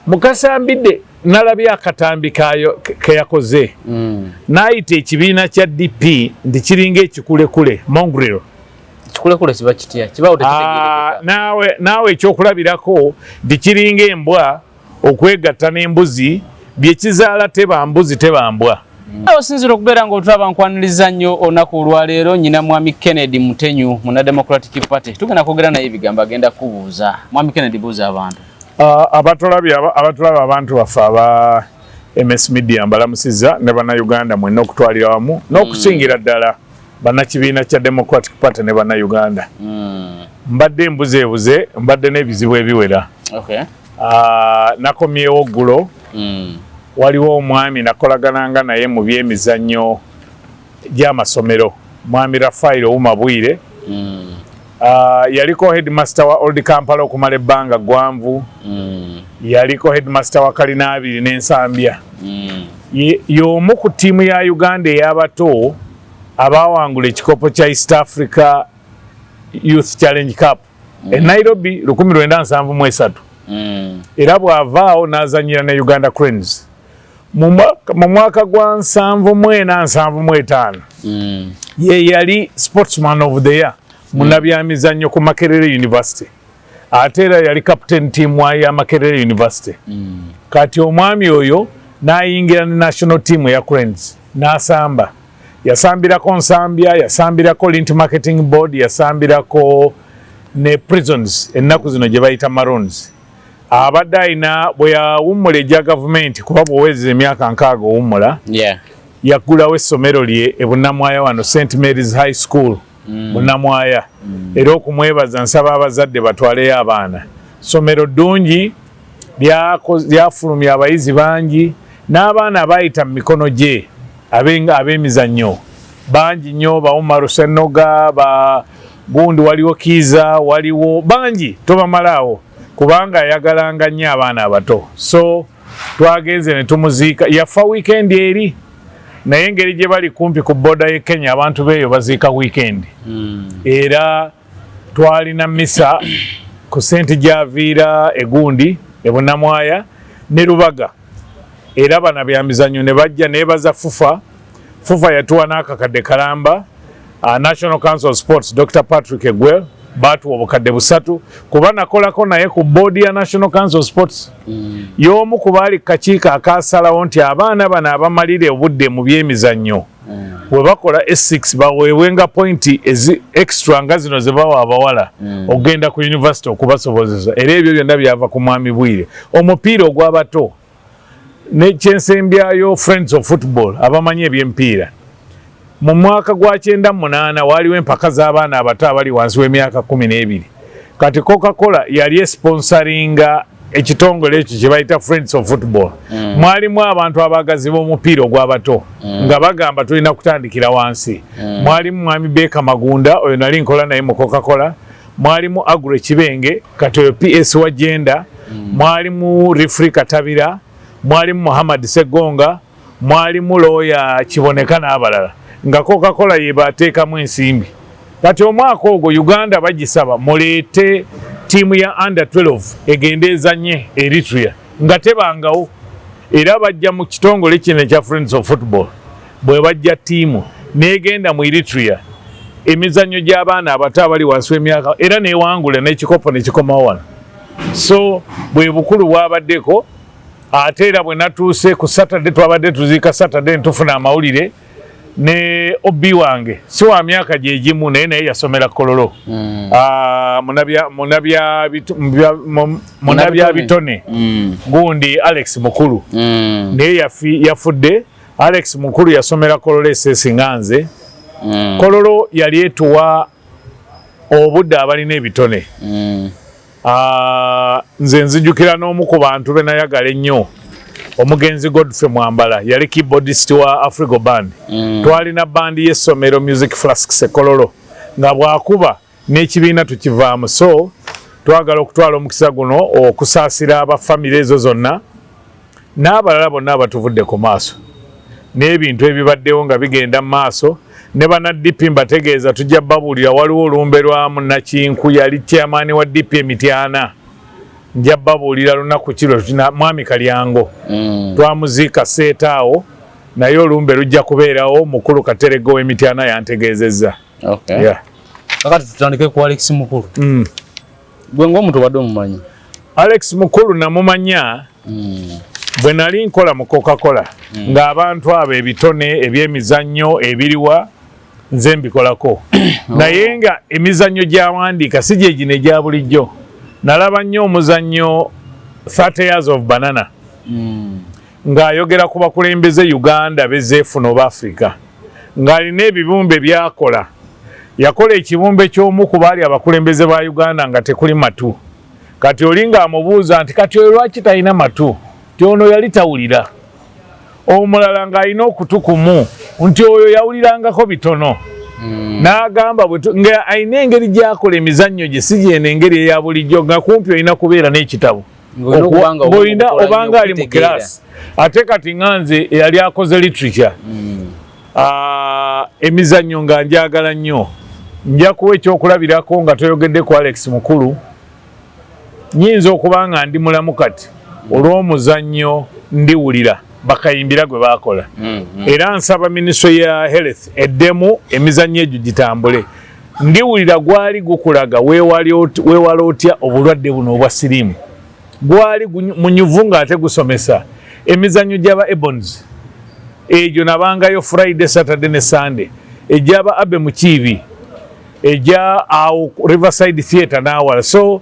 Mukasambidde nalabye akatambi kayo keyakoze n'ayita ekibiina kya DP nti kiringa ekikulekule mongrel. Kikulekule kiba kitya kibawo tekitegeerekeka. Naawe ekyokulabirako nti kiringa embwa okwegatta n'embuzi byekizaala teba mbuzi teba mbwa. Osinzira okubeera ng'otulaba nkwaniriza nnyo olunaku olwaleero nnyina Mwami Kennedy Mutenyu mu Democratic Party. Tugenda kwogera naye ebigambo agenda kubuuza. Mwami Kennedy, buuza abantu. Abatulaba abantu baffe aba MS Media mbalamusiza ne bannayuganda mwenna okutwalira wamu n'okusingira ddala bannakibiina kya Democratic Party ne bannayuganda. Mbadde mbuzeebuze, mbadde n'ebizibu ebiwera. Nakomyewo ggulo. Waliwo omwami nakolagananga naye mu byemizannyo gy'amasomero, Mwami Rafael Oumabwire. Yaliko headmaster wa Old Kampala okumala ebbanga ggwanvu. Yaliko headmaster wa Kalinaabiri n'Ensambya. Y'omu ku ttiimu ya Uganda ey'abato abaawangula ekikopo kya East Africa Youth Challenge Cup e Nairobi 1973. Era bw'avaawo n'azannyira ne Uganda Cranes. Mu mwaka gwa 1975 ye yali Sportsman of the Year munabyamizannyo ku Makerere University. Ate era yali captain team ya Makerere University. Kati omwami oyo n'ayingira ne national team ya Cranes n'asamba. Yasambirako Nsambya, yasambirako Lint Marketing Board, yasambirako ne Prisons ennaku zino gye bayita Maroons. Abadde ayina bwe yawummula egya gavumenti kuba bw'oweza emyaka 6 owummula, yaggulawo essomero lye e Bunnamwaya wano St Mary's High School Bunnamwaya. Era okumwebaza nsaba abazadde batwaleyo abaana. Ssomero ddungi lyafulumya abayizi bangi n'abaana abaayita mu mikono gye ab'emizannyo bangi nnyo, Bawuma Rusenoga, Gundi, waliwo Kiiza, waliwo bangi tobamalaawo kubanga ayagalanga nnyo abaana abato. So twagenze ne tumuziika, yafa weekend eri naye engeri gye bali kumpi ku boda y'e Kenya abantu beeyo baziika weekend. Era twalina misa ku St Javiera egundi e Bunnamwaya ne Lubaga. Era bana byamizannyo ne bajja neebaza Fufa yatuwa n'akakadde kalamba, National Council of Sports Dr. Patrick Egwel batuwa obukadde 3 kuba nakolako naye ku board ya National Council of Sports. Y'omu ku baali kakiiko akaasalawo nti abaana bano abamalire obudde mu byemizannyo bwe bakola S6 baweebwenga pointi extra nga zino ze bawa abawala okugenda ku university okubasobozesa. Era ebyo byonna byava ku Mwami Bwire. Omupiira ogw'abato n'ekyensembyayo Friends of Football abamanyi eby'empiira. Mu mwaka gwa 98 waliwo empaka z'abaana abato abali wansi w'emyaka 12. Kati Coca-Cola yali sponsoringa ekitongole ekyo kye bayita Friends of Football. Mwalimu abantu abagazi b'omupiira ogw'abato nga bagamba tulina kutandikira wansi. Mwalimu Mwami Beka Magunda, oyo nali nkola naye mu Coca-Cola. Mwalimu Agure Kibenge, kati oyo PS wa Genda. Mwalimu Rifri Katabira. Mwalimu Muhammad Segonga. Mwalimu Lawyer Kiboneka n'abalala. Nga Coca-Cola yebateekamu ensimbi. Kati omwaka ogwo Uganda bagisaba muleete tiimu ya under 12 egende ezanye Eritrea nga tebangawo. Era bajja mu kitongole kino ekya Friends of Football. Bwe bajja tiimu n'egenda mu Eritrea emizannyo gy'abaana abato abali wansi w'emyaka era neewangula n'ekikopo ne kikomawo wano. So bwe bukulu bwabaddeko. Ate era bwe natuuse ku Saturday twabadde tuziika Saturday ntufuna amawulire ne Obi wange si wa myaka gye gimu naye yasomera Kololo. Munabya bitone Gundi Alex Mukulu naye yafudde. Alex Mukulu yasomera Kololo Esesinganze. Kololo yali etuwa obudde abalina ebitone. Nze nzijukira n'omu ku bantu be nayagala ennyo omugenzi Godfrey Mwambala yali keyboardist wa Afrigo Band. Twalina bandi y'essomero Music Flasks Kololo nga bwakuba n'ekibiina tukivaamu. So twagala okutwala omukisa guno okusaasira abafamire ezo zonna n'abalala bonna abatuvudde ku maaso n'ebintu ebibaddewo nga bigenda mu maaso. Ne bana DP mbategeeza tujja babuulira waliwo olumbe lwa Munnakinku yali chairman wa DP Emityana nja babuulira lunaku kiro tutina mwami Kalyango twamuziika seetaawo naye olumbe lujja kubeerawo mukulu Katerego w'Emityana yantegeezezza. Kakati tutandike ku Alex Mukulu. Gwe ng'omuntu wadde omumanyi? Alex Mukulu namumanya bwe nali nkola mu Coca-Cola ng'abantu abo ebitone ebyemizannyo ebiriwa nze mbikolako naye nga emizannyo gy'awandiika si gye gino egya bulijjo. Nalaba nnyo omuzannyo 30 Years of Banana ng'ayogera ku bakulembeze Uganda bezeefuna oba Africa ng'alina ebibumbe byakola. Yakola ekibumbe ky'omu ku baali abakulembeze ba Uganda nga tekuli matu. Kati oli ng'amubuuza nti kati oyo lwaki talina matu? Nti ono yali tawulira. Omulala ng'alina okutu kumu nti oyo yawulirangako bitono. N'agamba nga alina engeri gy'akola emizannyo gye si gy'eno engeri eya bulijjo nga kumpi olina kubeera n'ekitabo. Ng'olina obanga ali mu kiraasi. Ate kati nga nze yali akoze literature. Emizannyo nga njagala nnyo. Nja kuwa ekyokulabirako nga toyogedde ku Alex Mukulu. Nyinza okuba nga ndi mulamu kati olw'omuzannyo ndiwulira bakayimbira gwe baakola. Era nsaba Minisitule ya Health eddemu emizannyo egyo gitambule. Ndiwulira gwali gukulaga weewala otya obulwadde buno obwa siriimu. Gwali munyuvu ng'ate gusomesa. Emizannyo gy'aba Ebons egyo nabangayo Friday, Saturday ne Sunday. Egyaba Abe Mukiibi. Ejja awo Riverside Theatre n'awala. So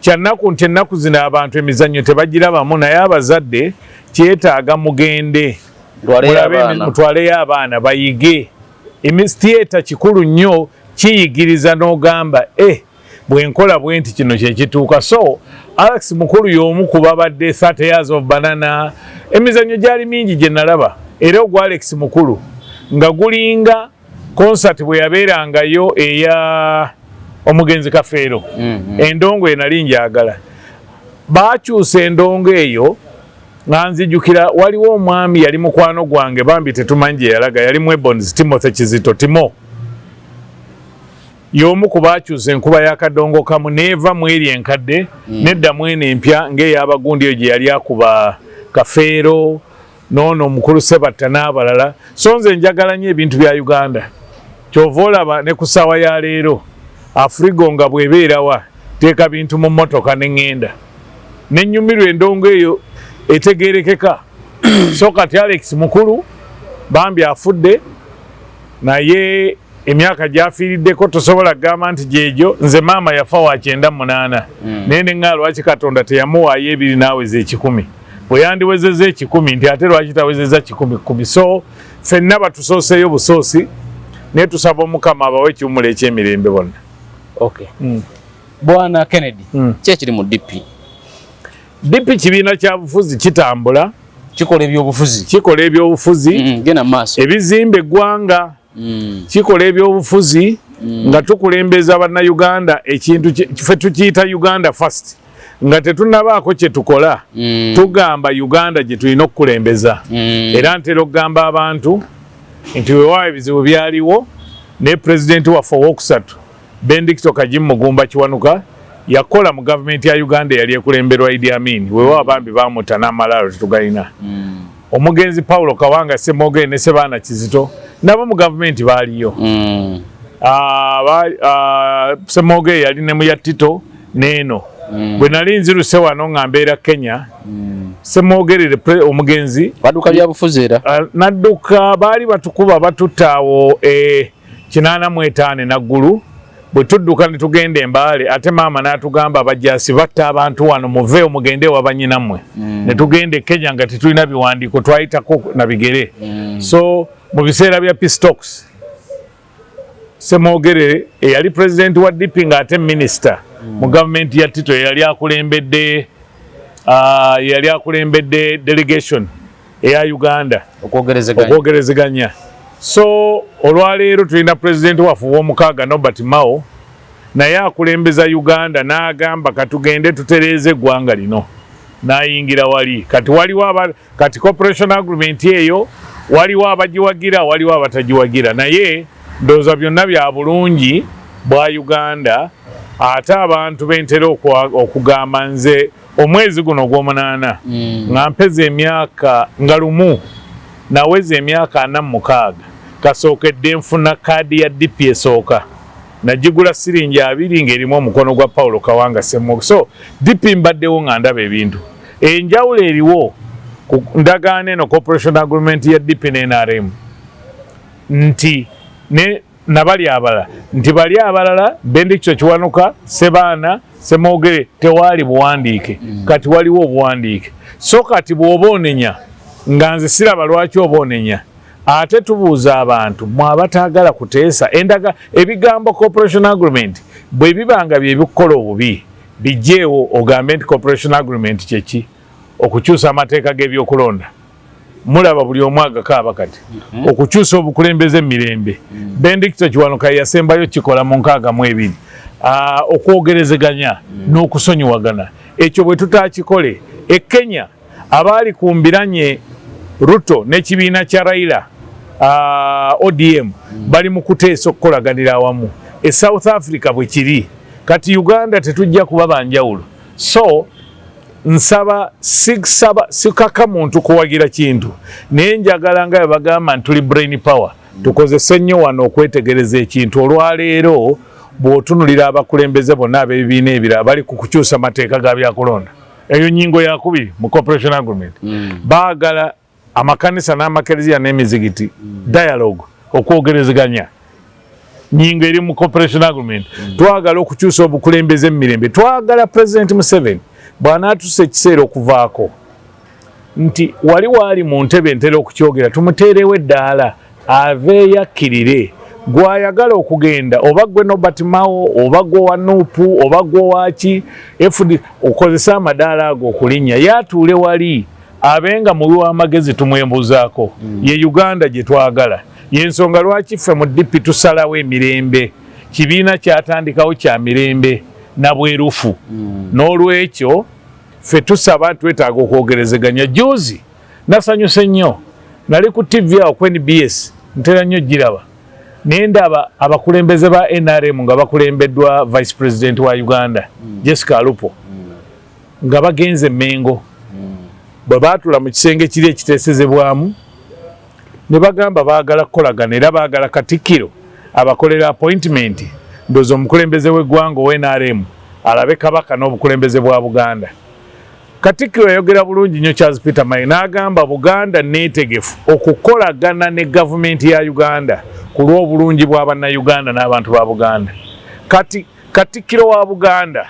kyannaku nti ennaku zino abantu emizannyo tebagirabamu naye abazadde kyetaaga mugende mutwaleyo abaana bayige. Theatre kikulu nnyo kiyigiriza n'ogamba bwe nkola bwe nti kino kye kituuka. So Alex Mukulu y'omu ku babadde 30 Years of Banana. Emizannyo gyali mingi gye nalaba era ogwa Alex Mukulu nga gulinga concert bwe yabeerangayo eya omugenzi Kafeero. Endongo enali njagala baakyusa endongo eyo nga nzijukira waliwo omwami yali mukwano gwange bambi tetumanyi gye yalaga yali Mwebons Timothy Kizito Timo. Y'omu ku baakyusa enkuba y'akadongo kamu neeva mu eri enkadde neddamu eno empya ng'ey'abagundi eyo gye yali akuba Kafeero noono omukulu Sebatta n'abalala. So nze njagala nnyo ebintu bya Uganda. Kyova olaba ne ku ssaawa ya leero Afrigo nga bw'ebeerawa teeka bintu mu mmotoka ne ŋŋenda. N'ennyumirwa endongo eyo etegeerekeka. So kati Alex Mukulu bambi afudde naye emyaka gy'afiiriddeko tosobola kugamba nti gyegyo. Nze maama yafa wa 98 naye ne ŋŋaa lwaki Katonda teyamuwaayo 2 n'aweza 100. Bwe yandiwezezza 100 nti ate lwaki tawezezza 100. So ffenna batusooseeyo busoosi naye tusaba Omukama abawe ekiwumula eky'emirembe bonna. Bwana Kennedy, ki ekiri mu DP? DP kibiina kya bufuzi kitambula. Kikola ebyobufuzi. Kikola ebyobufuzi. Gena maaso. Ebizimba eggwanga. Kikola ebyobufuzi nga tukulembeza bannayuganda ekintu ffe tukiyita Uganda First. Nga tetunnabaako kye tukola. Tugamba Uganda gye tulina okukulembeza. Era ntera okugamba abantu nti weewaawo ebizibu byaliwo ne pulezidenti waffe owookusatu Bendikito Kajimu Mugumba Kiwanuka yakola mu gavumenti ya Uganda yali ekulemberwa Idi Amin. Weewaawo bambi baamutta n'amalaalo tetugalina. Omugenzi Paulo Kawanga Ssemwogerere ne Ssebaana Kizito nabo mu gavumenti baaliyo. Ssemwogerere yali ne mu ya Tito n'eno. Bwe nali nziruse wano nga mbeera Kenya Ssemwogerere omugenzi badduka bya bufuzi era nadduka baali batukuba batutta awo 85 naggulu. Bwe tudduka ne tugenda Embaale ate maama n'atugamba bajjaasi batta abantu wano muveeyo mugende wabanyinammwe. Ne tugenda e Kenya nga tetulina biwandiiko twayitako na bigere. So mu biseera bya Peace Talks Ssemwogerere eyali pulezidenti wa DP ng'ate minisita mu gavumenti ya Tito yali akulembedde delegation eya Uganda okwogerezeganya. So olwaleero tulina pulezidenti waffe ow'omukaaga Norbert Mao naye akulembeza Uganda n'agamba katugende tutereeze eggwanga lino n'ayingira wali. Kati waliwo kati cooperation agreement eyo waliwo abagiwagira waliwo abatagiwagira naye ndowooza byonna bya bulungi bwa Uganda ate abantu bentera okugamba nze omwezi guno ogw'omunaana nga mpeza emyaka nga lumu naweza emyaka 46 kasookedde nfuna kaadi ya DP esooka najigula siringi 2 ng'erimu omukono gwa Paulo Kawanga Ssemwogo. So DP mbaddewo nga ndaba ebintu enjawulo eriwo ku ndagaano eno cooperation agreement ya DP ne NRM nti nabali abalala nti bali abalala Bendicho Kiwanuka Sebaana Ssemwogere tewali buwandiike kati waliwo obuwandiike. So kati bw'oboonenya nga nze siraba lwaki oboonenya ate tubuuza abantu mwabataagala kuteesa ebigambo cooperation agreement bwe bibanga bye bikukola obubi bijjeewo ogambe nti cooperation agreement kyeki okukyusa amateeka g'ebyokulonda mulaba buli omu agakaaba kati okukyusa obukulembeze emirembe Bendicho Kiwanuka yasembayo kikola mu 62 okwogerezeganya n'okusonyiwagana ekyo bwe tutakikole Kenya abaali kumbiranye Ruto n'ekibiina kya Raila ODM bali mu kuteesa okukolaganira awamu South Africa bwe kiri kati Uganda tetujja kuba banjawulo. So nsaba sikaka muntu kuwagira kintu naye njagala nga bagamba ntuli brain power tukozese nnyo wano okwetegereza ekintu olwaleero bw'otunulira abakulembeze bonna ab'ebibiina ebirala bali ku kukyusa amateeka ga byakulonda. Eyo nyingo yakubiri mu cooperation agreement baagala amakanisa n'amakereziya n'emizigiti dialogue okwogerezeganya nyingo eri mu cooperation agreement twagala okukyusa obukulembeze emirembe twagala President Museveni bw'anaatusa ekiseera okuvaako nti wali waali mu ntebe ntera okukyogera tumuteerewo eddaala aveeyo akkirire gwayagala okugenda oba gwe Nobert Mao oba gwe wa Nuupu oba gwe waki FD okozesa amadaala ago okulinnya yatuule wali abenga mubi w'amagezi tumwembuzaako ye Uganda gye twagala yensonga lwaki ffe mu DP tusalawo emirembe kibiina kyatandikawo kya mirembe na bwerufu n'olwekyo ffe tusaba twetaaga okwogerezeganya. Juzi nasanyuse nnyo nali ku TV awo ku NBS ntera nnyo giraba nendaba abakulembeze ba NRM nga bakulembeddwa Vice President wa Uganda Jessica Alupo nga bagenze Mengo bwe baatula mu kisenge kiri ekiteesezebwamu ne bagamba baagala kukolagana era baagala Katikkiro abakolera appointment ndozo omukulembeze w'eggwanga wa NRM alabe Kabaka n'obukulembeze bwa Buganda. Katikkiro yayogera bulungi nnyo Charles Peter Mayi n'agamba Buganda neetegefu okukolagana ne gavumenti ya Uganda ku lw'obulungi bwa bannayuganda n'abantu ba Buganda. Katikkiro wa Buganda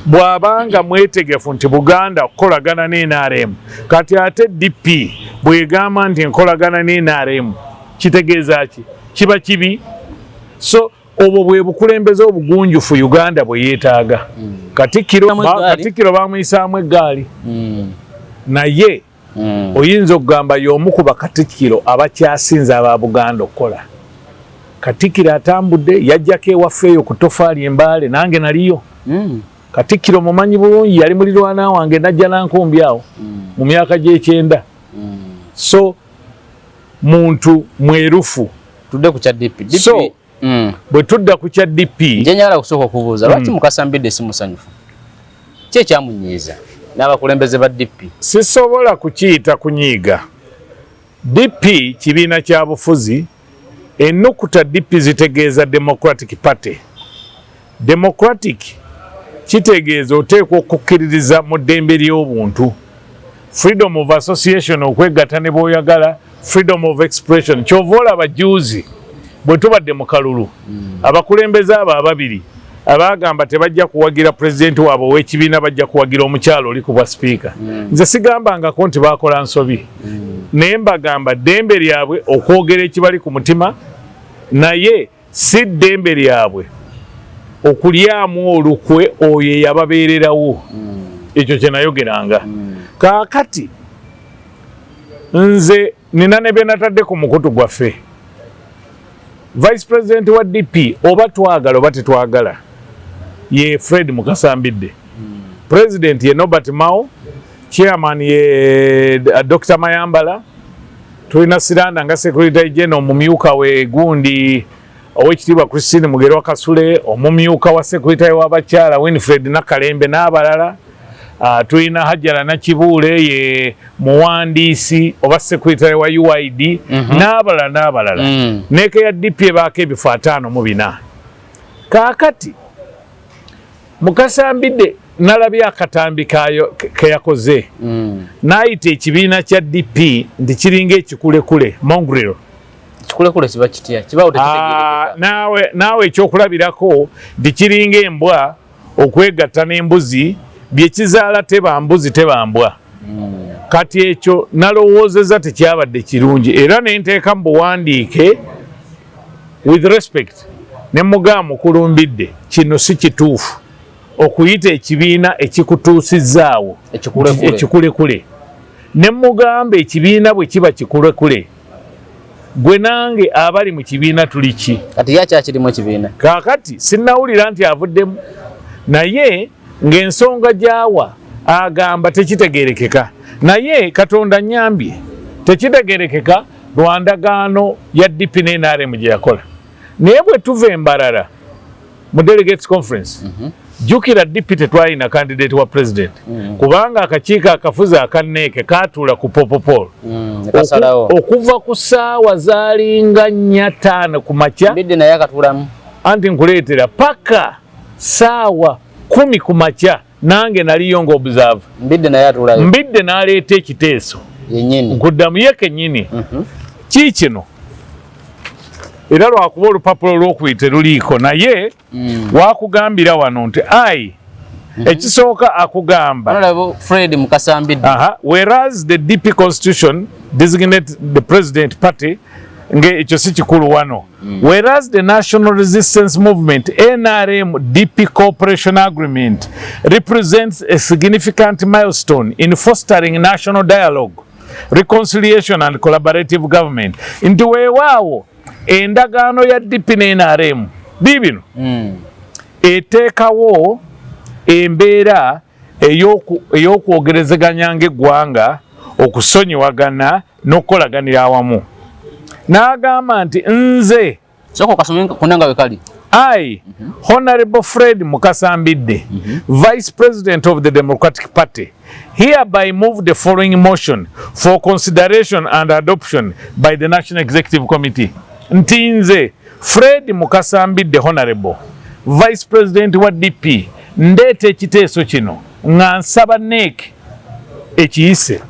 bw'abanga mwetegefu nti Buganda okukolagana ne NRM kati ate DP bw'egamba nti nkolagana ne NRM kitegeeza ki kiba kibi. So obwo bwe bukulembeze obugunjufu Uganda bwe yeetaaga. Katikkiro bamuyisaamu eggaali naye oyinza okugamba y'omu ku bakatikkiro abakyasinze aba Buganda okukola. Katikkiro atambudde yajjako ewaffe eyo ku Tofaali Embaale nange naliyo. Katikkiro mumanyi bulungi yali mulirwana wange najja nankumbi awo mu myaka gy'ekyenda. So muntu mwerufu tudde ku kya DP. So bwe tudda ku kya DP nje nyala kusooka okubuuza lwaki Mukasambidde si musanyufu ki ekyamunyiiza n'abakulembeze ba DP? Sisobola kukiyita kunyiiga. DP kibiina kya bufuzi ennukuta DP zitegeeza Democratic Party. Democratic kitegeeza oteekwa okukkiririza mu ddembe ly'obuntu. Freedom of association okwegatta ne bw'oyagala, freedom of expression. Kyova olaba juuzi bwe tubadde mu kalulu abakulembeze abo ababiri abagamba tebajja kuwagira pulezidenti waabwe ow'ekibiina bajja kuwagira omukyalo oli ku bwa sipiika. Nze sigambangako nti baakola nsobi naye mbagamba ddembe lyabwe okwogera ekibali ku mutima naye si ddembe lyabwe okulyamu olukwe oyo eyababeererawo. Ekyo kye nayogeranga. Kaakati nze nina ne bye natadde ku mukutu gwaffe. Vice President wa DP oba twagala oba tetwagala ye Fred Mukasambidde. President ye Nobert Mao, Chairman ye Dr. Mayambala, tulina Siranda nga Secretary General mumyuka we gundi owekitiibwa Christine Mugerwa Kasule, omumyuka wa sekretary w'abakyala Winfred Nakalembe n'abalala. Tulina Hajjara Nakibuule ye muwandiisi oba sekretary wa UID n'abalala. Neeka ya DP ebaako ebifo 54. Kaakati Mukasambidde nalabye akatambi ke yakoze n'ayita ekibiina kya DP nti kiringa ekikulekule mongrel. Kikulekule kiba kitya? Kiba otekitegeerekeka. Naawe ekyokulabirako nti kiringa embwa okwegatta n'embuzi byekizaala teba mbuzi teba mbwa. Kati ekyo nalowoozezza tekyabadde kirungi era ne nteeka mu buwandiike with respect ne mugamba Mukulumbidde kino si kituufu okuyita ekibiina ekikutuusizaawo ekikulekule. Ne mugamba ekibiina bwe kiba kikulekule gwe nange abali mu kibiina tuli ki? Kati yakyakiri mu kibiina. Kaakati sinnawulira nti avuddemu naye ng'ensonga gy'awa agamba tekitegeerekeka. Naye Katonda nnyambye tekitegeerekeka lwa ndagaano ya DP ne NRM gye yakola. Naye bwe tuva embalala mu delegates conference jjukira DP tetwalina candidate wa president kubanga akakiiko akafuzi akanneeke kaatuula ku popopol okuva ku ssaawa zaalinga 4:05 ku makya Mbidde naye akatuulamu anti nkuleetera paka ssaawa 10 ku makya nange naliyo ng'observe. Mbidde naye atuulayo. Mbidde n'aleeta ekiteeso yennyini nkuddamu ye kennyini kiikino era lwakuba olupapulo lw'okuyita teruliiko naye wakugambira wano nti ekisooka akugamba Fred Mukasambidde whereas the DP constitution designate the president party ekyo si kikulu wano whereas the National Resistance Movement NRM DP cooperation agreement represents a significant milestone in fostering national dialogue, reconciliation and collaborative government. Nti weewaawo endagaano ya DP ne NRM bibino eteekawo embeera ey'okwogerezeganya ng'eggwanga okusonyiwagana n'okukolaganira awamu. N'agamba nti nze soko kasome kunanga wekali Honorable Fred Mukasambidde, Vice President of the Democratic Party, hereby move the following motion for consideration and adoption by the National Executive Committee. Nti nze Fred Mukasambidde, Honorable Vice President wa DP, ndeeta ekiteeso kino nga nsaba NEC ekiyise.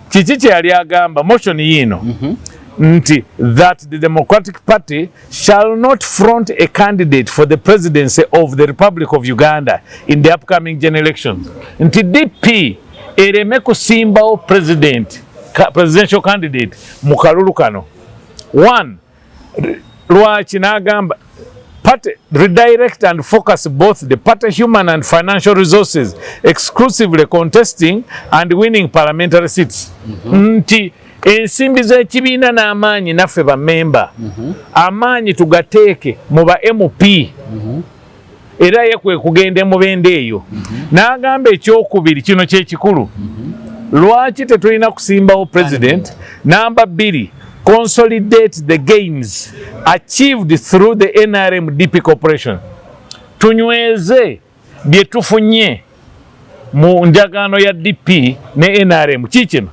Kiki kye yali agamba motion yino nti that the Democratic Party shall not front a candidate for the presidency of the Republic of Uganda in the upcoming general elections. Nti DP ereme kusimbawo presidential candidate mu kalulu kano. One, lwaki n'agamba party redirect and focus both the party human and financial resources exclusively contesting and winning parliamentary seats. Nti ensimbi z'ekibiina n'amaanyi naffe bammemba amaanyi tugateeke mu ba MP era ye kwe kugenda emubende eyo. N'agamba ekyokubiri kino kyekikulu lwaki tetulina kusimbawo president. Number 2, consolidate the gains achieved through the NRM DP cooperation. Tunyweze bye tufunye mu ndagaano ya DP ne NRM kikino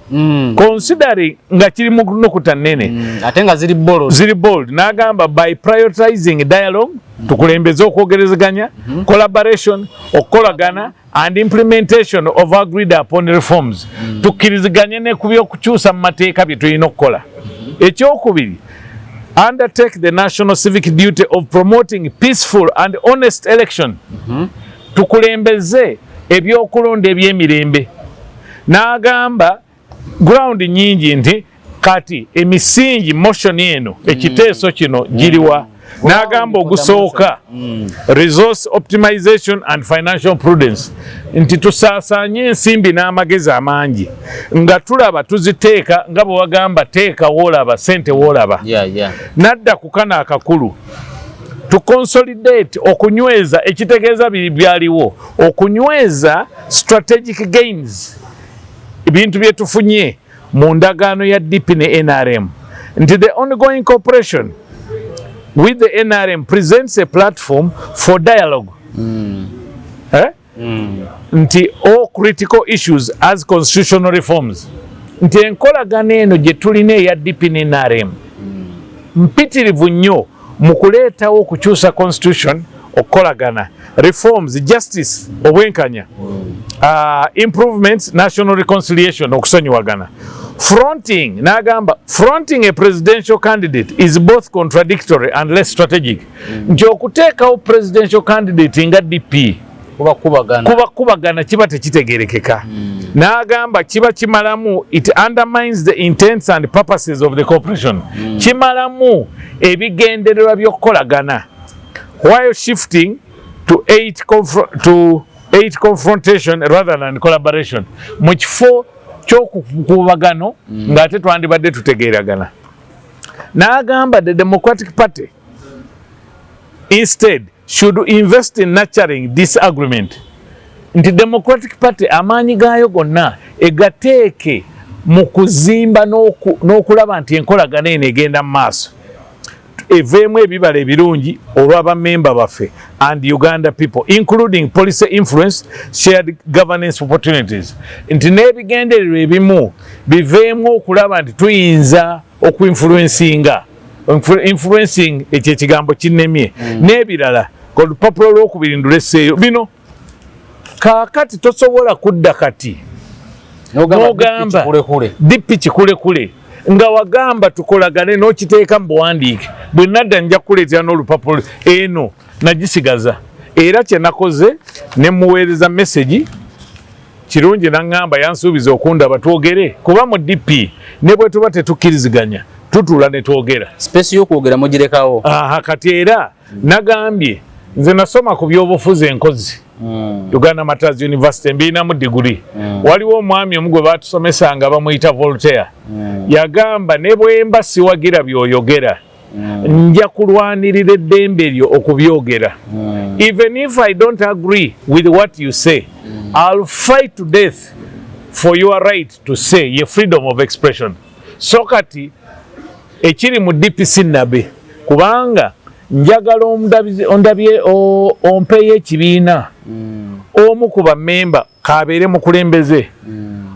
considering nga kiri mu nukuta nnene ate nga ziri bold. N'agamba by prioritizing dialogue tukulembeze okwogerezeganya collaboration okukolagana and implementation of agreed upon reforms tukkiriziganye ne ku by'okukyusa mu mateeka bye tulina okukola. Ekyokubiri, undertake the national civic duty of promoting peaceful and honest election. Tukulembeze ebyokulonda ebyemirembe. N'agamba ground nyingi nti kati emisingi motion eno ekiteeso kino giriwa. N'agamba ogusooka resource optimization and financial prudence nti tusaasaanye ensimbi n'amagezi amangi nga tulaba tuziteeka nga bwe wagamba teeka woolaba sente woolaba. Nadda ku kana akakulu to consolidate okunyweza ekitegeeza biri byaliwo okunyweza strategic gains ebintu bye tufunye mu ndagaano ya DP ne NRM nti the ongoing cooperation with the NRM presents a platform for dialogue. Nti all critical issues as constitutional reforms. Nti enkolagana eno gye tulina eya DP ne NRM mpitirivu nnyo mu kuleetawo okukyusa constitution okukolagana reforms justice obwenkanya improvements national reconciliation okusonyiwagana fronting n'agamba fronting a presidential candidate is both contradictory and less strategic nti okuteekawo presidential candidate nga DP kubagana kiba tekitegerekeka n'agamba kiba kimalamu it undermines the intents and purposes of the corporation kimalamu ebigendererwa by'okukolagana while shifting to eight confrontation rather than collaboration mu kifo ky'okukubagano ng'ate twandibadde tutegeeragana n'agamba the Democratic Party instead should invest in nurturing this agreement. Nti Democratic Party amaanyi gaayo gonna egateeke mu kuzimba n'okulaba nti enkolagana eno egenda mu maaso eveemu ebibala ebirungi olw'abamemba baffe and Uganda people including policy influence shared governance opportunities. Nti n'ebigendererwa ebimu biveemu okulaba nti tuyinza influencing ekyo ekigambo kinnemye n'ebirala olupapula olw'okubiri nduleseeyo bino kaakati tosobola kudda kati n'ogamba DP kikulekule nga wagamba tukolagane n'okiteeka mu buwandiike bwe nadda nja kuleetera n'olupapula eno nagisigaza era kye nakoze ne muweereza message kirungi n'aŋŋamba yansuubiza okundaba twogere kuba mu DP ne bwe tuba tetukkiriziganya tutula ne twogera space y'okwogera mugirekawo kati era nagambye nze nasoma ku byobufuzi enkozi Uganda Martyrs University mbinamu degree waliwo omwami omu gwe baatusomesanga bamuyita Voltaire yagamba ne bwemba siwagira byoyogera nja kulwanirira eddembe lyo okubyogera even if I don't agree with what you say I'll fight to death for your right to say your freedom of expression so kati ekiri mu DPC nabe kubanga njagala ondabye ompeyo ekibiina omu ku bammemba kabeere mukulembeze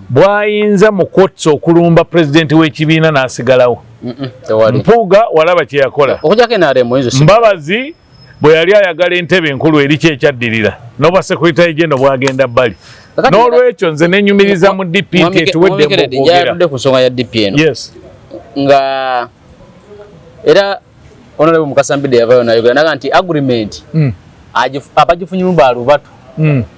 bwayinza mu courts okulumba pulezidenti w'ekibiina n'asigalawo Mpuuga walaba kye yakola Mbabazi bwe yali ayagala entebe enkulu eri kyekyaddirira n'obwa secretary general bwagenda bbali n'olwekyo nze nenyumiriza mu DP nti etuwedde ku nsonga ya DP eno nga era Honorable Mukasambide yavayo nayo naga nti agreement abagifunyimu balubatu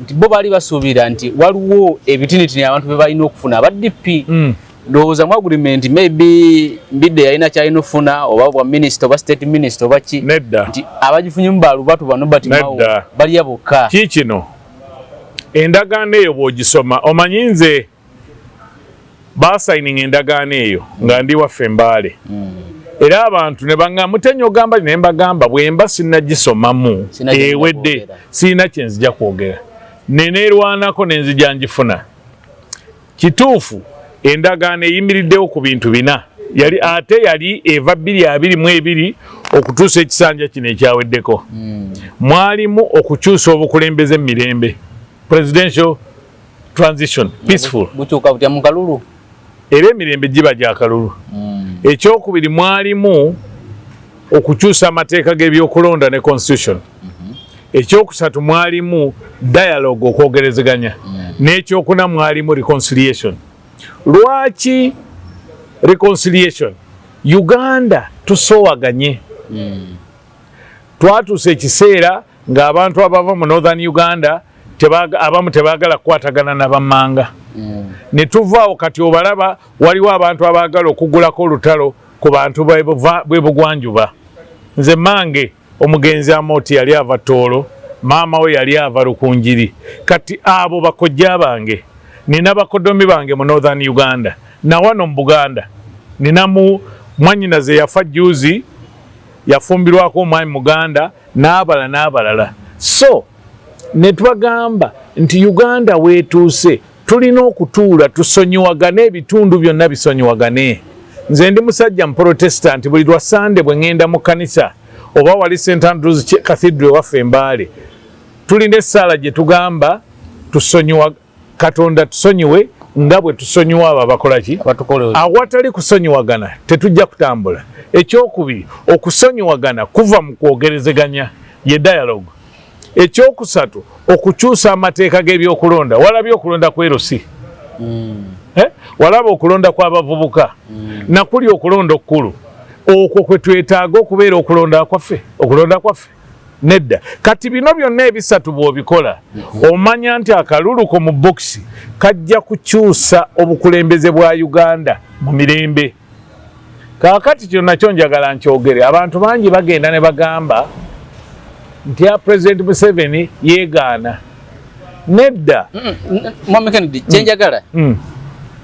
nti bo bali basuubira nti waliwo ebitinitini abantu be balina okufuna aba DP ndowooza mu agreement maybe mbidde yalina kyalina okufuna oba bwa minister oba state minister oba ki nti abagifunyimu balubatu bano batimawo bali bokka kikino endagaano eyo bw'ogisoma omanyi nze basayininga endagaano eyo nga ndi waffe Mbaale era abantu ne banga mutenyo ogamba ne mbagamba bwemba sinnagisomamu ewedde sina kyenzija kwogera neneerwanako nenzija njifuna kituufu endagaano eyimiriddewo ku bintu bina yali eva 2022 okutuusa ekisanja kino ekyaweddeko mwalimu okukyusa obukulembeze mu mirembe presidential transition peaceful butuuka butya mu kalulu era emirembe giba gya kalulu ekyokubiri mwalimu okukyusa amateeka g'ebyokulonda ne constitution ekyokusatu mwalimu dialogue okwogerezeganya n'ekyokuna mwalimu reconciliation lwaki reconciliation Uganda tusoowaganye twatuusa ekiseera ng'abantu abava mu northern Uganda abamu tebaagala kukwatagana n'abammanga ne tuvaawo kati obalaba waliwo abantu abaagala okugulako olutalo ku bantu bwe bugwanjuba nze mange omugenzi Amoti yali ava Toolo maama we yali ava Rukunjiri kati abo bakojja bange nina bakodomi bange mu northern Uganda na wano mu Buganda nina mu mwanyinaze yafa juzi yafumbirwako omwami Muganda n'abalala so netwagamba nti Uganda wetuuse tulina okutuula tusonyiwagane ebitundu byonna bisonyiwagane nze ndi musajja mu Protestant buli lwa Sande bwe ngenda mu kanisa oba wali St Andrews Cathedral waffe Mbale tulina essaala gye tugamba tusonyiwa Katonda tusonyiwe nga bwe tusonyiwa abo abakola ki awatali kusonyiwagana tetujja kutambula. Ekyokubiri okusonyiwagana kuva mu kwogerezeganya ye dialogue. Ekyokusatu okukyusa amateeka g'ebyokulonda. Walabye okulonda kwerosi walaba okulonda kw'abavubuka nakuli okulonda okukulu okwo kwe twetaaga okubeera okulonda kwaffe nedda. Kati bino byonna ebisatu bw'obikola omanya nti akaluluko mu bokisi kajja kukyusa obukulembeze bwa Uganda mu mirembe. Kaakati kyonna kyo njagala nkyogere. Abantu bangi bagenda ne bagamba nti President Museveni yeegaana. Nedda. Mwami Kennedy kyenjagala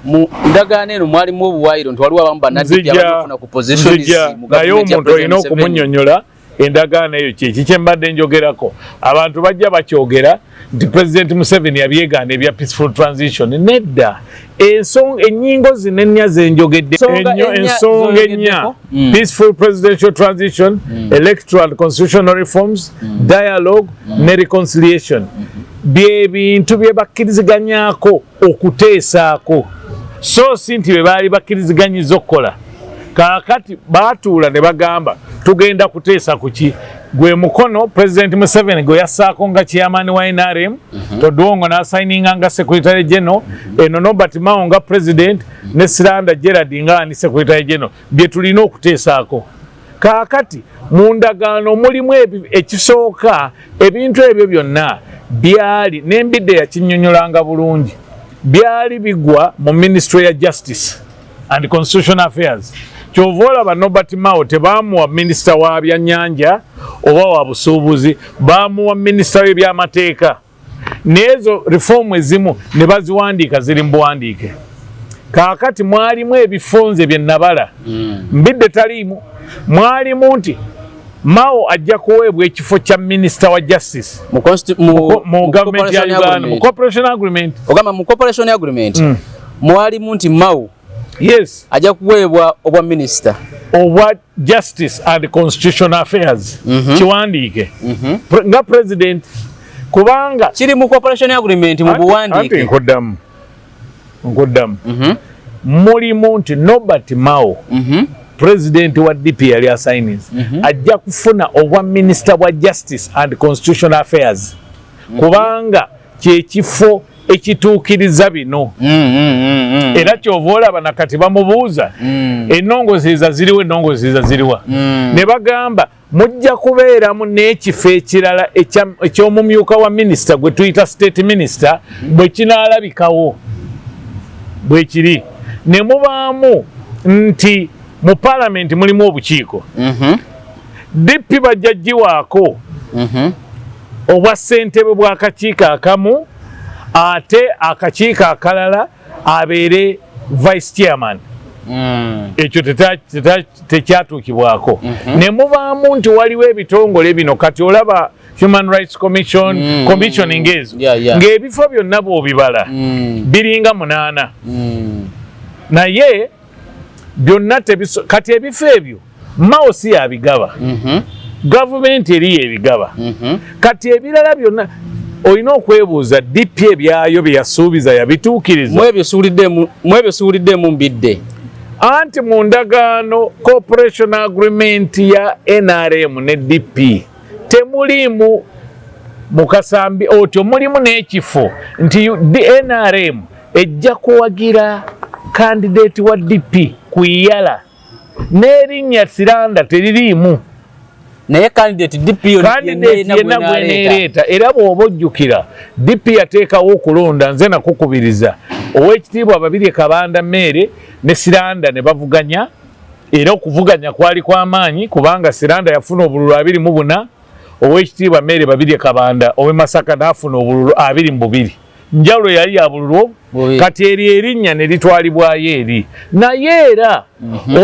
mu ndagaano eno mwalimu obuwaayiro nti waliwo abamu bannaddipi abafuna ku positions mu naye omuntu olina okumunnyonnyola endagaano eyo kyeki kye mbadde njogerako. Abantu bajja bakyogera nti President Museveni yabyegaana ebya peaceful transition. Nedda. Ennyingo zino ennya zenjogedde ensonga ennya peaceful presidential transition, electoral and constitutional reforms, dialogue ne reconciliation bye bintu bye bakkiriziganyaako okuteesaako so si nti bye baali bakkiriziganyiza okukola. Kaakati baatuula ne bagamba tugenda kuteesa ku ki gwe mukono President Museveni gwe yassaako nga chairman wa NRM Todwongo n'assigninga nga secretary general eno Norbert Mao nga president ne Siranda Gerard nga ni secretary general bye tulina okuteesaako. Kaakati mu ndagaano mulimu ekisooka ebintu ebyo byonna byali n'embidde yakinnyonnyolanga bulungi byali bigwa mu Ministry ya Justice and Constitutional Affairs. Kyova olaba Norbert Mao tebaamuwa minisita wa byannyanja oba wa busuubuzi baamuwa minisita w'ebyamateeka n'ezo reformu ezimu ne baziwandiika ziri mu buwandiike. Kaakati mwalimu ebifonze bye nabala mbidde taliimu mwalimu nti Mao ajja kuweebwa ekifo kya minisita wa justice mu government ya Uganda mu cooperation agreement. Ogamba mu cooperation agreement mwalimu nti Mao yes ajja kuweebwa obwa minisita obwa justice and constitutional affairs kiwandiike nga president kubanga kiri mu cooperation agreement mu buwandiike. Nkuddamu mulimu nti Norbert Mao president wa DP yali assigns ajja kufuna obwa minister bwa justice and constitutional affairs kubanga kyekifo ekituukiriza bino era kyova olaba nakati bamubuuza ennongozeza ziriwa ne bagamba mujja kubeeramu n'ekifo ekirala eky'omumyuka wa minisita gwe tuyita state minister bwe kinaalabikawo bwe kiri ne mubaamu nti mu parliament mulimu obukiiko DP bajja ggiwaako obwa ssentebe bw'akakiiko akamu ate akakiiko akalala abeere vice chairman. Ekyo tekyatuukibwako ne mubaamu nti waliwo ebitongole bino kati olaba Human Rights Commission commissioning ezo ng'ebifo byonna bw'obibala biringa 8 naye byonna kati ebifo ebyo Mao si yabigaba gavumenti eri yebigaba kati ebirala byonna olina okwebuuza DP ebyayo bye yasuubiza yabituukiriza mwebyo suuliddemu mbidde anti mu ndagaano cooperation agreement ya NRM ne DP temulimu mukasambi otyo mulimu n'ekifo nti NRM ejja kuwagira candidate wa DP kuyala n'erinnya Siranda teririimu naye candidate DP yenna gweneereeta era bw'oba ojjukira DP yateekawo okulonda nze nakukubiriza Oweekitiibwa Babirye Kabanda Mere ne Siranda ne bavuganya era okuvuganya kwali kw'amaanyi kubanga Siranda yafuna obululu 24 Oweekitiibwa Mere Babirye Kabanda ow'e Masaka n'afuna obululu 22 njawulo yali ya bululu kati erinnya ne litwalibwayo eri naye era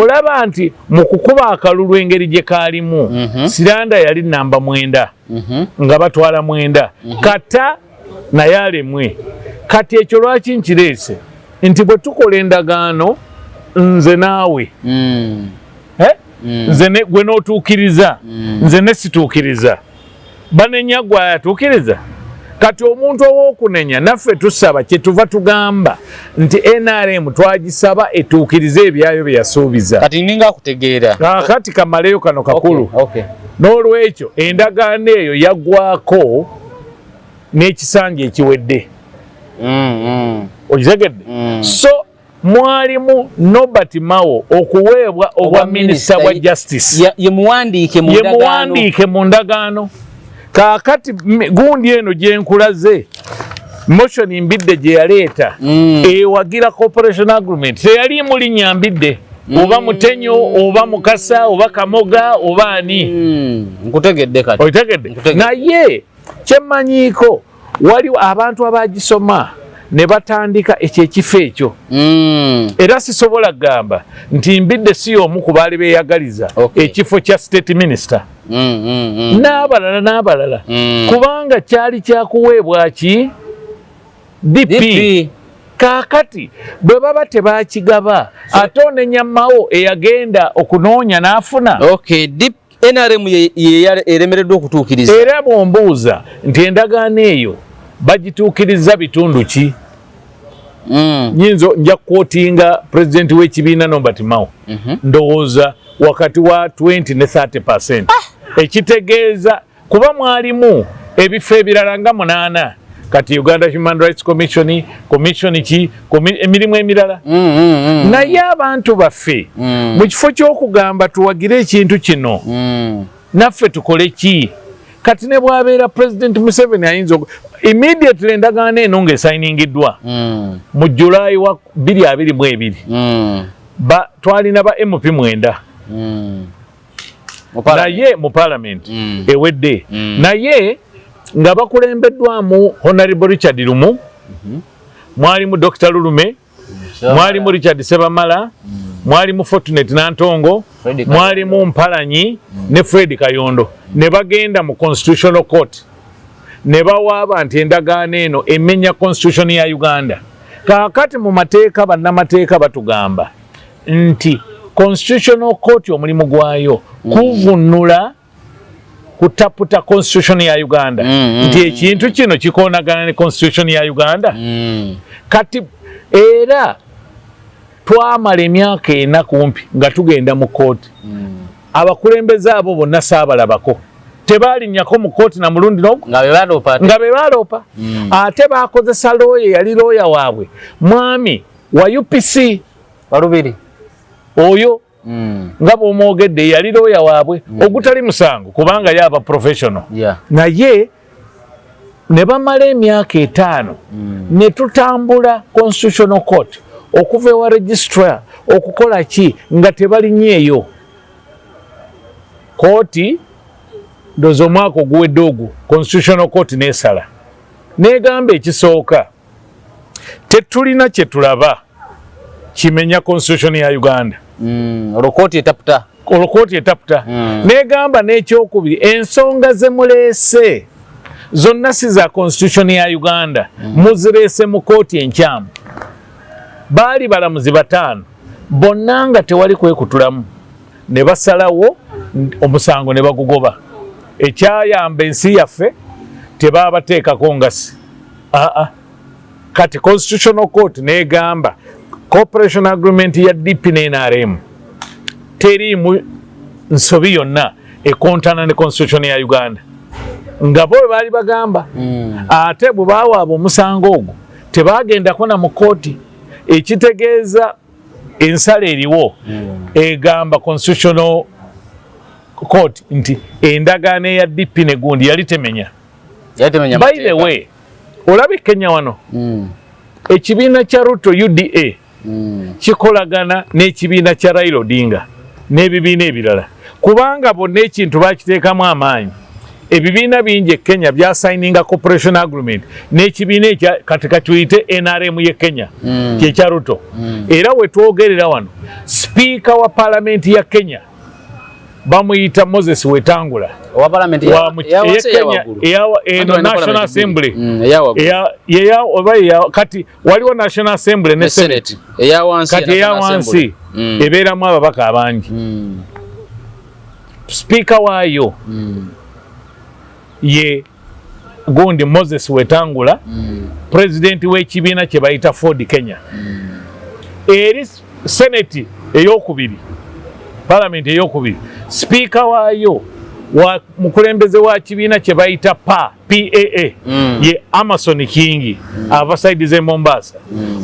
olaba nti mu kukuba akalulu engeri gye kaalimu Siranda yali namba 9 nga batwala 9 kata naye alemwe kati ekyo lwaki nkireese nti bwe tukola endagaano nze naawe nze ne gwe n'otuukiriza nze ne situukiriza banenya gwe atuukiriza kati omuntu ow'okunenya naffe tusaba kye tuva tugamba nti NRM twagisaba etuukirize ebyayo bye yasuubiza kati ninga akutegeera kati kamaleyo kano kakulu n'olwekyo endagaano eyo yaggwako n'ekisanja ekiwedde okitegedde so mwalimu Norbert Mao okuweebwa obwa minisita wa justice ye muwandiike mu ndagaano kaakati gundi eno gye nkulaze motion Mbidde gye yaleeta ewagira cooperation agreement teyali mulinnya Mbidde oba Mutenyo oba Mukasa oba Kamoga oba ani nkutegedde kati okitegedde naye kyemmanyiiko waliwo abantu abagisoma ne batandika ekifo ekyo era sisobola gamba nti Mbidde si omu ku baali beeyagaliza ekifo kya state minister n'abalala kubanga kyali kyakuweebwa ki DP kaakati bwe baba tebakigaba ate onenya Mao eyagenda okunoonya n'afuna NRM eremereddwa okutuukiriza era bw'ombuuza nti endagaano eyo bagituukiriza bitundu ki nyinzo nja kukwotinga pulezidenti w'ekibiina Norbert Mao ndowooza wakati wa 20 ne 30%. Ekitegeeza kuba mwalimu ebifo ebirala nga 8 kati Uganda Human Rights Commission ki emirimu emirala naye abantu baffe mu kifo ky'okugamba tuwagire ekintu kino naffe tukole ki kati ne bwabeera President Museveni ayinza immediately endagaano eno ng'esayiningiddwa mu July wa 2022 twalina ba MP 9 naye mu parliament ewedde naye nga bakulembeddwamu Honorable Richard Lumu mwalimu Dr. Lulume mwalimu Richard Sebamala mwalimu Fortunate Nantongo mwalimu Mpalanyi ne Fred Kayondo ne bagenda mu Constitutional Court ne bawaaba nti endagaano eno emenya Constitution ya Uganda kaakati mu mateeka bannamateeka batugamba nti Constitutional Court omulimu gwayo kuvunula kutaputa Constitution ya Uganda nti ekintu kino kikoonagana ne Constitution ya Uganda kati era twamala emyaka 4 kumpi nga tugenda mu kooti abakulembeze abo bonna saabalabako tebalinnyako mu kooti na mulundi n'ogu nga be baloopa ate bakozesa looya yali looya waabwe mwami wa UPC Walubiri oyo nga bw'omwogedde yali looya waabwe ogutali musango kubanga yaba professional naye ne bamala emyaka 5 ne tutambula Constitutional Court okuva ewa registrar okukola ki nga tebalinnyeeyo kooti ndozo omwaka oguwedde ogwo Constitutional Court neesala negamba ekisooka tetulina kye tulaba kimenya Constitution ya Uganda olokooti etaputa negamba n'ekyokubiri ensonga ze muleese zonna si za Constitution ya Uganda muzireese mu kooti enkyamu baali balamuzi 5 bonna nga tewali kwekutulamu ne basalawo omusango ne bagugoba ekyayamba ensi yaffe tebabateekako ngasi kati Constitutional Court negamba cooperation agreement ya DP ne NRM teriimu nsobi yonna ekontana ne Constitution ya Uganda nga bo baali bagamba ate bwe baawaaba omusango ogwo tebagendako na mu kooti ekitegeeza ensala eriwo egamba Constitutional Court nti endagaano ya DP ne gundi yali temenya by the way olabe Kenya wano ekibiina kya Ruto UDA kikolagana n'ekibiina kya Raila Odinga n'ebibiina ebirala kubanga bonna ekintu bakiteekamu amaanyi ebibiina bingi Kenya byasayininga cooperation agreement n'ekibiina ekya kati katuyite NRM ye Kenya kyekya Ruto era wetwogerera wano speaker wa parliament ya Kenya bamuyita Moses Wetangula wa parliament ya National Assembly kati waliwo National Assembly ne Senate eya wansi kati eya wansi ebeeramu ababaka abangi speaker waayo ye gundi Moses Wetangula president w'ekibiina kye bayita Ford Kenya eri senate eyokubiri parliament eyokubiri speaker waayo wa mukulembeze wa kibiina kye bayita PAA ye Amason Kingi ava side ze Mombasa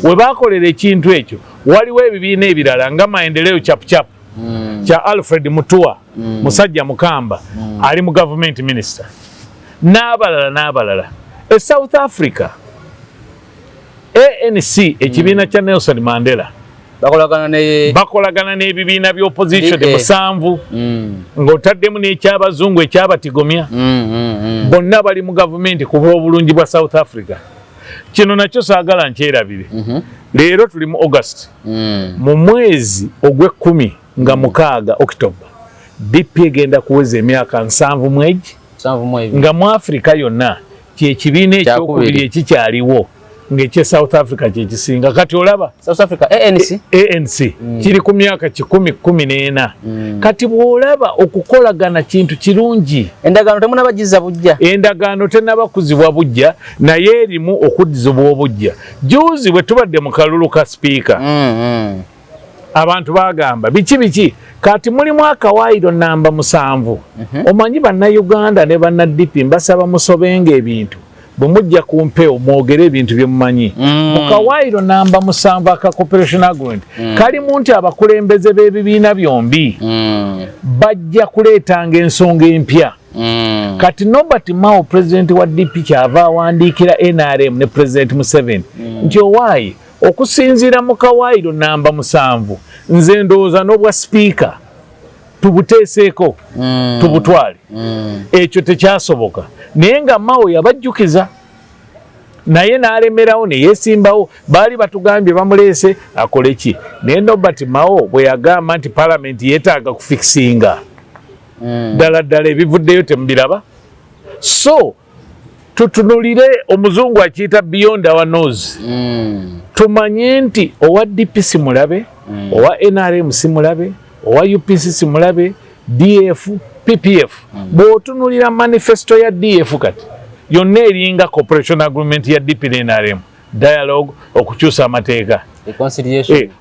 we bakolera ekintu ekyo waliwo ebibiina ebirala nga maendeleo chap kya Alfred Mutua musajja mukamba ali mu government minister n'abalala e South Africa ANC ekibiina kya Nelson Mandela bakolagana n'ebibiina by'opposition musanvu ng'otaddemu n'ekyabazungu ekyabatigomya bonna bali mu gavumenti ku bw'obulungi bwa South Africa. Kino nakyo saagala nkyerabire. Leero tuli mu August mu mwezi ogw'ekkumi nga mukaaga October DP egenda kuweza emyaka 7 mwegi nga mu Africa yonna kyekibiina ekyokubiri ekikyaliwo ng'ekye South Africa kyekisinga kati olaba South Africa ANC kiri ku myaka 10-14 kati bw'olaba okukolagana kintu kirungi. Endagaano temunabagiza bujja, endagaano tennabakuzibwa bujja naye erimu okuddizibwa obujja. Juzi bwe tubadde mu kalulu ka speaker abantu bagamba biki kati mulimu akawaayiro namba 7 omanyi bannayuganda ne bannadp mbasaba musobenga ebintu bumujja kumpewo mwogere ebintu byemumanyi mu kawaayiro namba 7 aka cooperation agreement kalimu nti abakulembeze b'ebibiina byombi bajja kuleetanga ensonga empya. Kati Norbert Mao president wa DP kyava awandiikira NRM ne president Museveni nti owaayi okusinziira mu kawaayiro namba 7 nze ndowooza n'obwa speaker tubuteeseeko tubutwale ekyo tekyasoboka naye nga Mao yabajjukiza naye n'alemerawo ne yeesimbawo baali batugambye bamuleese akole ki naye Norbert Mao bwe yagamba nti parliament yeetaaga kufikisinga ddala ebivuddeyo temubiraba so tutunulire omuzungu akiyita beyond our nose tumanye nti owa DP simulabe owa NRM simulabe owa UPC simulabe DF PPF bw'otunulira manifesto ya DF kati yonna eringa cooperation agreement ya DP ne NRM dialogue okukyusa amateeka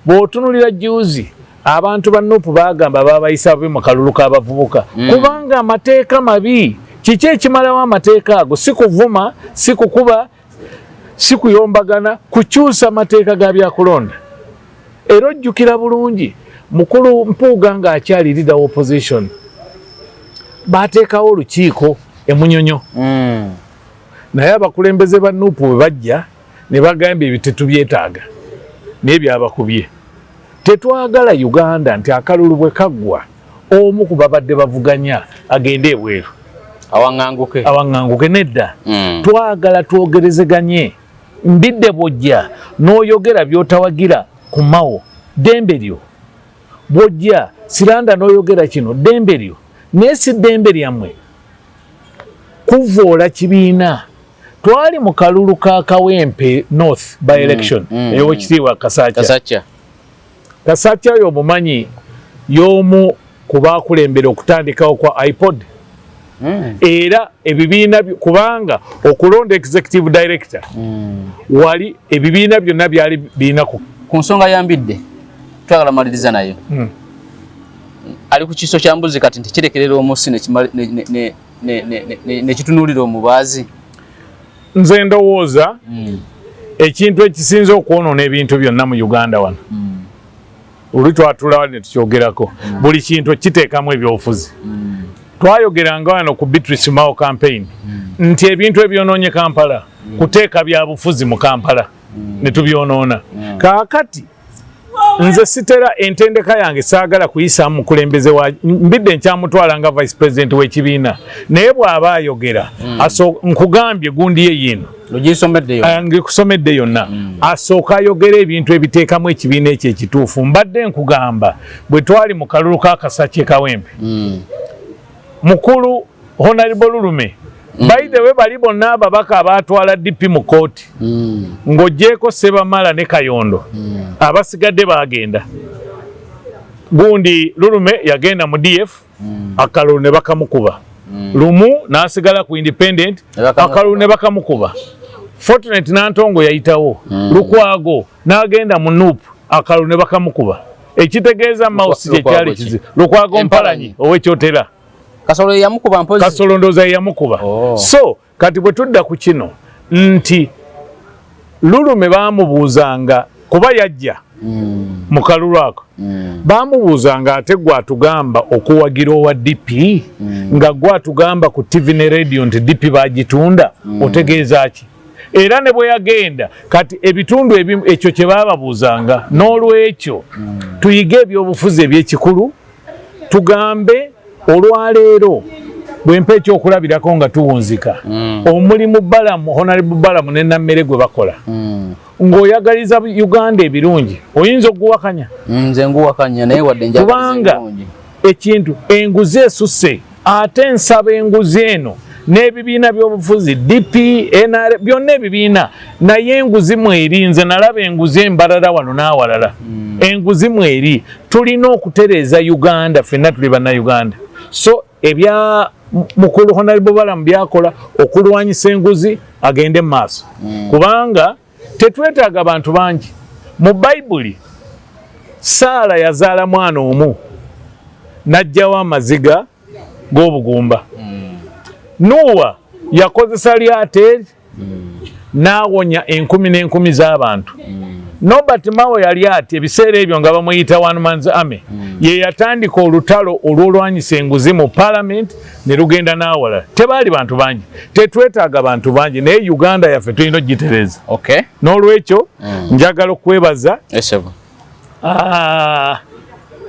bw'otunulira juzi abantu ba NUP bagamba babayisa babe mu kalulu k'abavubuka kubanga amateeka mabi kiki ekimalawo amateeka ago si kuvuma si kukuba si kuyombagana kukyusa amateeka ga byakulonda era ojjukira bulungi mukulu Mpuuga ng'akyali leader wa opposition baateekawo olukiiko emunyonyo naye abakulembeze ba NUP bwe bajja ne bagamba ebyo tetubyetaaga naye byabakubye. Tetwagala Uganda nti akalulu bwe kaggwa omu ku babadde bavuganya agende ebweru awaŋŋanguke nedda twagala twogerezeganye mbidde bw'ojja n'oyogera by'otawagira ku Mao ddembe lyo bw'ojja Siranda n'oyogera kino ddembe lyo naye si ddembe lyammwe kuvoola kibiina. Twali mu kalulu ka Kawempe North by election ey'owekitiibwa Kasakya oyo omumanyi y'omu ku baakulembera okutandikawo kwa iPod era ebibiina kubanga okulonda executive director wali ebibiina byonna byali birina ku nsonga yambidde twagala maliriza nayo ali ku kiso kya mbuzi kati nti kirekerera omusi nekitunuulira omubaazi. Nze ndowooza ekintu ekisinza okwonoona ebintu byonna mu Uganda wano oli twatula ne tukyogerako buli kintu kiteekamu ebyobufuzi. Twayogeranga wano ku Beatrice Mao campaign nti ebintu ebyonoonye Kampala kuteeka bya bufuzi mu Kampala ne tubyonoona. Kaakati nze sitera entendeka yange saagala kuyisa mukulembeze wa mbidde nkyamutwala nga vice president w'ekibiina naye bw'aba ayogera nkugambye gundi ye yino ngikusomedde yonna asooka ayogera ebintu ebiteekamu ekibiina ekyo ekituufu. Mbadde nkugamba bwe twali mu kalulu ka Kasakye Kawempe mukulu Honorable Lulume by the way bali bonna ababaka abatwala DP mu kooti ng'oggyeko Sebamala ne Kayondo abasigadde bagenda gundi Lulume yagenda mu DF akalulu ne bakamukuba lumu nasigala ku independent akalulu ne bakamukuba Fortunate Nantongo yayitawo Lukwago n'agenda mu NUP akalulu ne bakamukuba ekitegeeza Mausi kye kyali kizi Lukwago Mpalanyi ow'ekyotera Kasolo yamukuba mpozi Kasolo ndoza yamukuba so kati bwe tudda ku kino nti Lulume bamubuuzanga kuba yajja mu kalulu ako bamubuuzanga ate gwatugamba okuwagira owa DP nga gwatugamba ku TV ne radio nti DP bagitunda otegeeza ki era ne bwe yagenda kati ebitundu ebimu ekyo kye bababuuzanga n'olwekyo tuyige ebyobufuzi eby'ekikulu tugambe olwaleero bwempa ekyokulabirako nga tuwunzika omulimu Balamu Honorable Balamu ne Nammere gwe bakola ng'oyagaliza Uganda ebirungi oyinza okuwakanya nze nguwakanya naye wadde kubanga ekintu enguzi esusse ate nsaba enguzi eno n'ebibiina by'obufuzi DP NR byonna ebibiina naye enguzi mweri nze nalaba enguzi embalala wano n'awalala enguzi mweri tulina okutereeza Uganda ffenna tuli bannayuganda so ebya mukulu Honorable Balamu byakola okulwanyisa enguzi agende mu maaso kubanga tetwetaaga bantu bangi mu Bayibuli Saala yazaala mwana omu n'ajjawo amaziga g'obugumba Nuwa yakozesa lyate n'awonya 10,000 z'abantu Nobert Mao yali ati ebiseera ebyo nga bamuyita one man's army ye yatandika olutalo olwolwanyisa enguzi mu parliament ne lugenda n'awala tebaali bantu bangi tetwetaaga bantu bangi naye Uganda yaffe tulina ogitereza n'olwekyo njagala okwebaza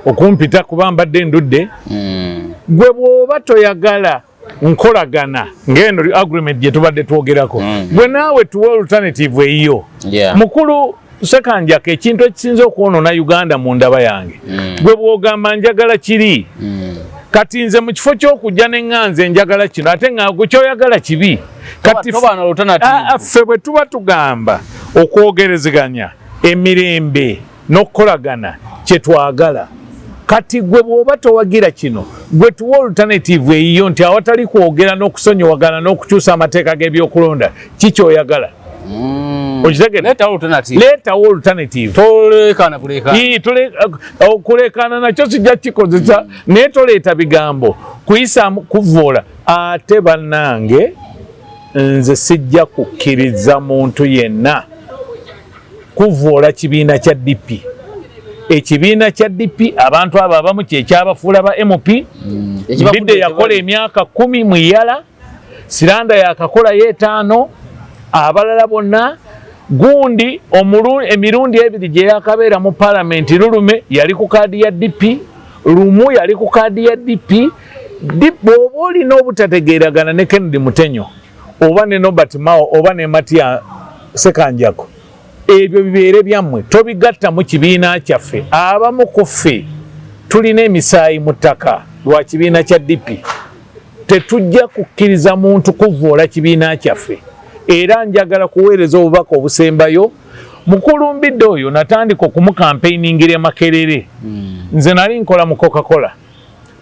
okumpita kuba mbadde ndudde gwe bw'oba toyagala nkolagana ng'eno agreement gye tubadde twogerako gwe naawe tuwa alternative eyiyo mukulu Sekanjako ekintu ekisinza okwonoona Uganda mu ndaba yange gwe bw'ogamba njagala kiri kati nze mu kifo ky'okujja ne ŋŋanze njagala kino ate ŋŋaagwe kyoyagala kibi kati ffe bwe tuba tugamba okwogerezeganya emirembe n'okukolagana kye twagala kati gwe bw'oba towagira kino gwe tuwa alternative eyiyo nti awatali kwogera n'okusonyowagana n'okukyusa amateeka g'ebyokulonda kikyoyagala leetawo alternative kulekana nakyo kijja kikozesa naye toleeta bigambo kuyisaamu kuvoola ate bannange nze sijja kukkiriza muntu yenna kuvoola kibiina kya DP ekibiina kya DP abantu abo abamu kyekyabafuula ba MP Mbidde yakola emyaka 10 mu Yala Siranda yakakola ye 5 abalala bonna gundi emirundi ebiri gye yakabeera mu parliament Lulume yali ku kaadi ya DP Lumu yali ku kaadi ya DP bw'oba olina obutategeeragana ne Kennedy Mutenyo oba ne Nobert Mao oba ne Matia Sekanjako ebyo bibeere byammwe tobigatta mu kibiina kyaffe abamu ku ffe tulina emisaayi mu ttaka lwa kibiina kya DP tetujja kukkiriza muntu kuvoola kibiina kyaffe era njagala kuweereza obubaka obusembayo mukulu Mbidde oyo natandika okumukampeiningira Makerere nze nali nkola mu Coca-Cola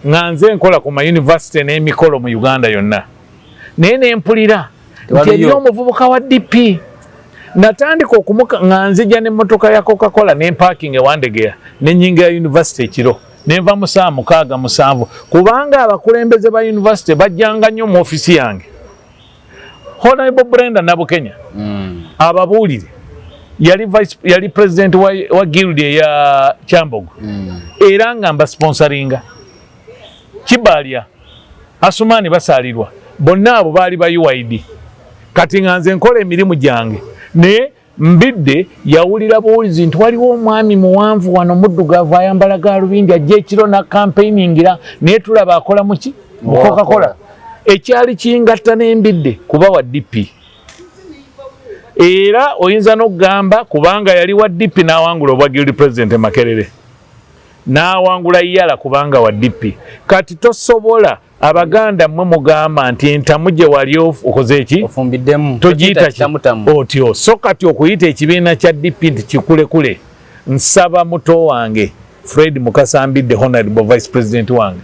nga nze nkola ku mayunivasite n'emikolo mu Uganda yonna naye nempulira nti eri omuvubuka wa DP natandika nga nzija n'emmotoka ya Coca-Cola n'empaking ewandegeya n'ennyingira yunivasite ekiro nenva mu saa 6-7 kubanga abakulembeze ba yunivasite bajjanga nnyo mu ofisi yange Honorable Brenda Nabukenya ababuulire yali president wa guild ya Kyambogo era nga mbasponsoringa Kibalya Asumani basalirwa bonna abo baali ba UID kati nga nze nkola emirimu gyange ne Mbidde yawulira buulizi nti waliwo omwami muwanvu wano muddugavu ayambala galubindi ajja ekiro na campaigningira naye tulaba akola muki mu Coca-Cola ekyali kingatta n'Embidde kuba wa DP era oyinza n'okugamba kubanga yali wa DP n'awangula obwa guild president Makerere n'awangula Yala kubanga wa DP kati tosobola Abaganda mmwe mugamba nti entamu gye wali okoze eki ofumbiddemu togiyita otyo so kati okuyita ekibiina kya DP nti kikulekule nsaba muto wange Fred Mukasambidde Honorable Vice President wange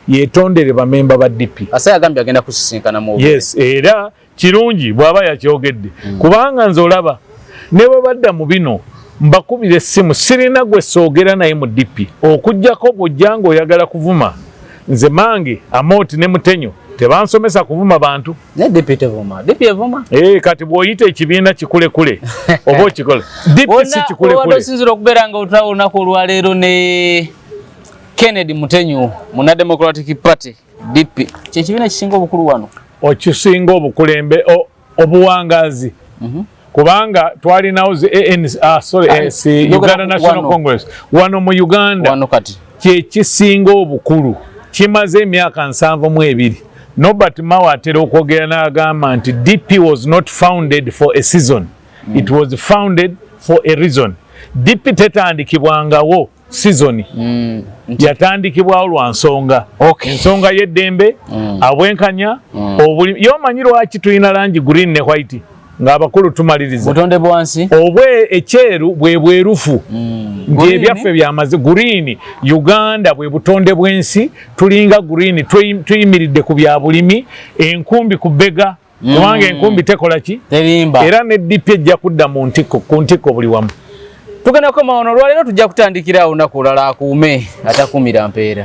yetondere bamemba ba DP. Asaya agambye agenda kusisinkana mu. Yes, era kirungi bwaba yakyogedde kubanga nze olaba ne babadda mu bino mbakubira essimu sirina gwe soogera naye mu DP okujjako bw'ojjanga oyagala kuvuma nze Mange Amoti ne Mutenyo tebansomesa kuvuma bantu. Ne DP tevuma. DP evuma. Kati bw'oyita ekibiina kikule oba okikola DP si kikule. Wano sinzira okubeera nga otulawo olunaku olwaleero ne Kennedy Mutenyo muna Democratic Party DP kyekibiina kisinga obukulu wano. Okisinga obukulembe obuwangazi. Kubanga twalinawo Uganda National Congress wano mu Uganda wano kati kyekisinga obukulu kimaze emyaka 72. Norbert Mao atera okwogera n'agamba nti DP was not founded for a season. It was founded for a reason. DP tetandikibwangawo season. Yatandikibwawo lwa nsonga. Ensonga y'eddembe, abwenkanya, obulimi. Yomanyi lwaki tulina langi green ne white ng'abakulu tumaliriza. Butonde bwansi. Obwe ekyeru bwe bwerufu. Ebyaffe byamaze green. Uganda bwe butonde bwensi tulinga green tuyimiridde ku bya bulimi enkumbi ku bbega kubanga enkumbi tekola ki terimba era ne DP ejja kudda mu ntiko ku ntiko buli wamu. Tugenda koma ono lwaleero tujja kutandikira olunaku olulala akuume atakumira mpeera.